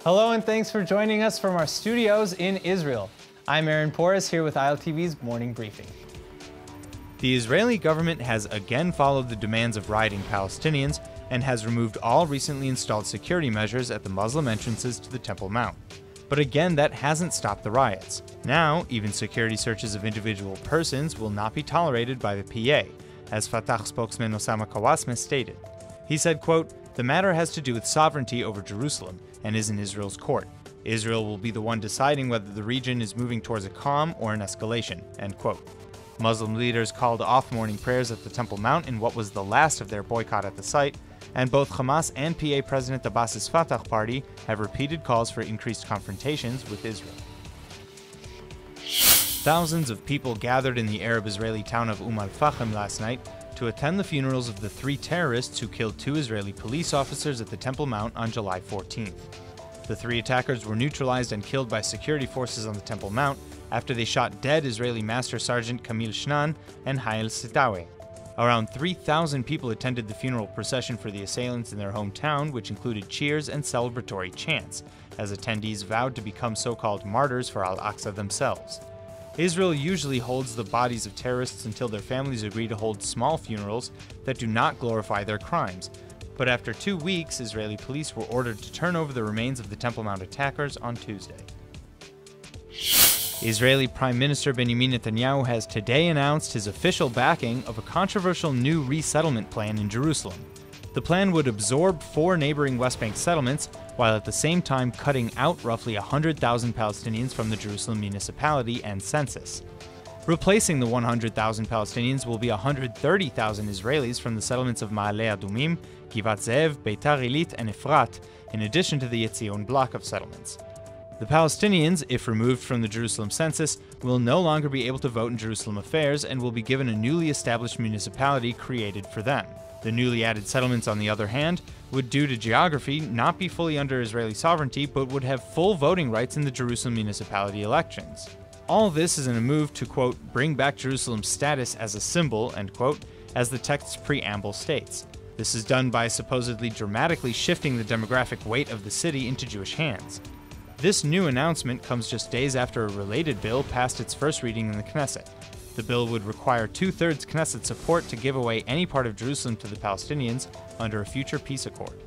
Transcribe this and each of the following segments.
Hello and thanks for joining us from our studios in Israel. I'm Aaron Porras here with ILTV's Morning Briefing. The Israeli government has again followed the demands of rioting Palestinians and has removed all recently installed security measures at the Muslim entrances to the Temple Mount. But again, that hasn't stopped the riots. Now, even security searches of individual persons will not be tolerated by the PA, as Fatah spokesman Osama Kawasme stated. He said, quote, "The matter has to do with sovereignty over Jerusalem and is in Israel's court. Israel will be the one deciding whether the region is moving towards a calm or an escalation," end quote. Muslim leaders called off morning prayers at the Temple Mount in what was the last of their boycott at the site, and both Hamas and PA President Abbas's Fatah party have repeated calls for increased confrontations with Israel. Thousands of people gathered in the Arab-Israeli town of al-Fahim last night to attend the funerals of the 3 terrorists who killed 2 Israeli police officers at the Temple Mount on July 14th. The 3 attackers were neutralized and killed by security forces on the Temple Mount after they shot dead Israeli Master Sergeant Kamil Shnan and Hayel Sitawe. Around 3,000 people attended the funeral procession for the assailants in their hometown, which included cheers and celebratory chants, as attendees vowed to become so-called martyrs for Al-Aqsa themselves. Israel usually holds the bodies of terrorists until their families agree to hold small funerals that do not glorify their crimes. But after 2 weeks, Israeli police were ordered to turn over the remains of the Temple Mount attackers on Tuesday. Israeli Prime Minister Benjamin Netanyahu has today announced his official backing of a controversial new resettlement plan in Jerusalem. The plan would absorb 4 neighboring West Bank settlements, while at the same time cutting out roughly 100,000 Palestinians from the Jerusalem municipality and census. Replacing the 100,000 Palestinians will be 130,000 Israelis from the settlements of Ma'ale Adumim, Givat Ze'ev, Beitar Ilit, and Efrat, in addition to the Yetzion block of settlements. The Palestinians, if removed from the Jerusalem census, will no longer be able to vote in Jerusalem affairs and will be given a newly established municipality created for them. The newly added settlements, on the other hand, would, due to geography, not be fully under Israeli sovereignty, but would have full voting rights in the Jerusalem municipality elections. All this is in a move to, quote, bring back Jerusalem's status as a symbol, end quote, as the text's preamble states. This is done by supposedly dramatically shifting the demographic weight of the city into Jewish hands. This new announcement comes just days after a related bill passed its first reading in the Knesset. The bill would require 2/3 Knesset support to give away any part of Jerusalem to the Palestinians under a future peace accord.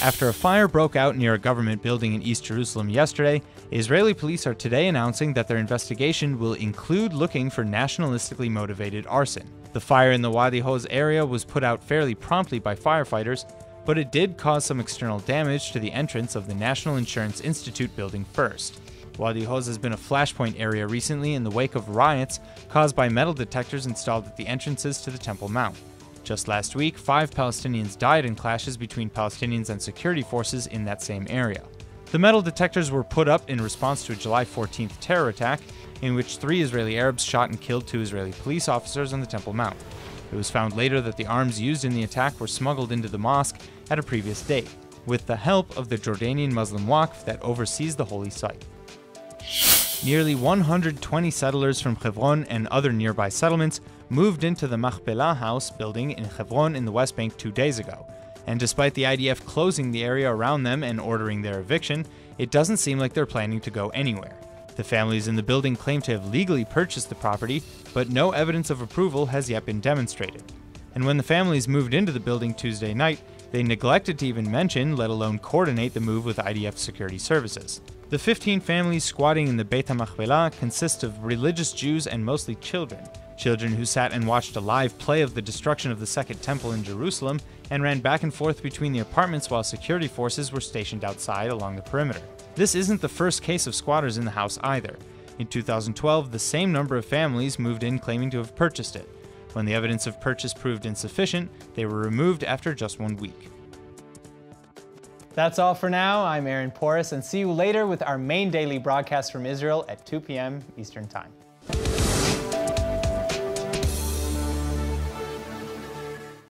After a fire broke out near a government building in East Jerusalem yesterday, Israeli police are today announcing that their investigation will include looking for nationalistically motivated arson. The fire in the Wadi Hoz area was put out fairly promptly by firefighters, but it did cause some external damage to the entrance of the National Insurance Institute building first. Wadi Hoz has been a flashpoint area recently in the wake of riots caused by metal detectors installed at the entrances to the Temple Mount. Just last week, 5 Palestinians died in clashes between Palestinians and security forces in that same area. The metal detectors were put up in response to a July 14th terror attack in which 3 Israeli Arabs shot and killed 2 Israeli police officers on the Temple Mount. It was found later that the arms used in the attack were smuggled into the mosque at a previous date, with the help of the Jordanian Muslim Waqf that oversees the holy site. Nearly 120 settlers from Hebron and other nearby settlements moved into the Machpelah House building in Hebron in the West Bank 2 days ago, and despite the IDF closing the area around them and ordering their eviction, it doesn't seem like they're planning to go anywhere. The families in the building claim to have legally purchased the property, but no evidence of approval has yet been demonstrated. And when the families moved into the building Tuesday night, they neglected to even mention, let alone coordinate the move with IDF security services. The 15 families squatting in the Beit HaMachpelah consist of religious Jews and mostly children. Children who sat and watched a live play of the destruction of the Second Temple in Jerusalem and ran back and forth between the apartments while security forces were stationed outside along the perimeter. This isn't the first case of squatters in the house either. In 2012, the same number of families moved in claiming to have purchased it. When the evidence of purchase proved insufficient, they were removed after just 1 week. That's all for now. I'm Aaron Porras, and see you later with our main daily broadcast from Israel at 2 p.m. Eastern Time.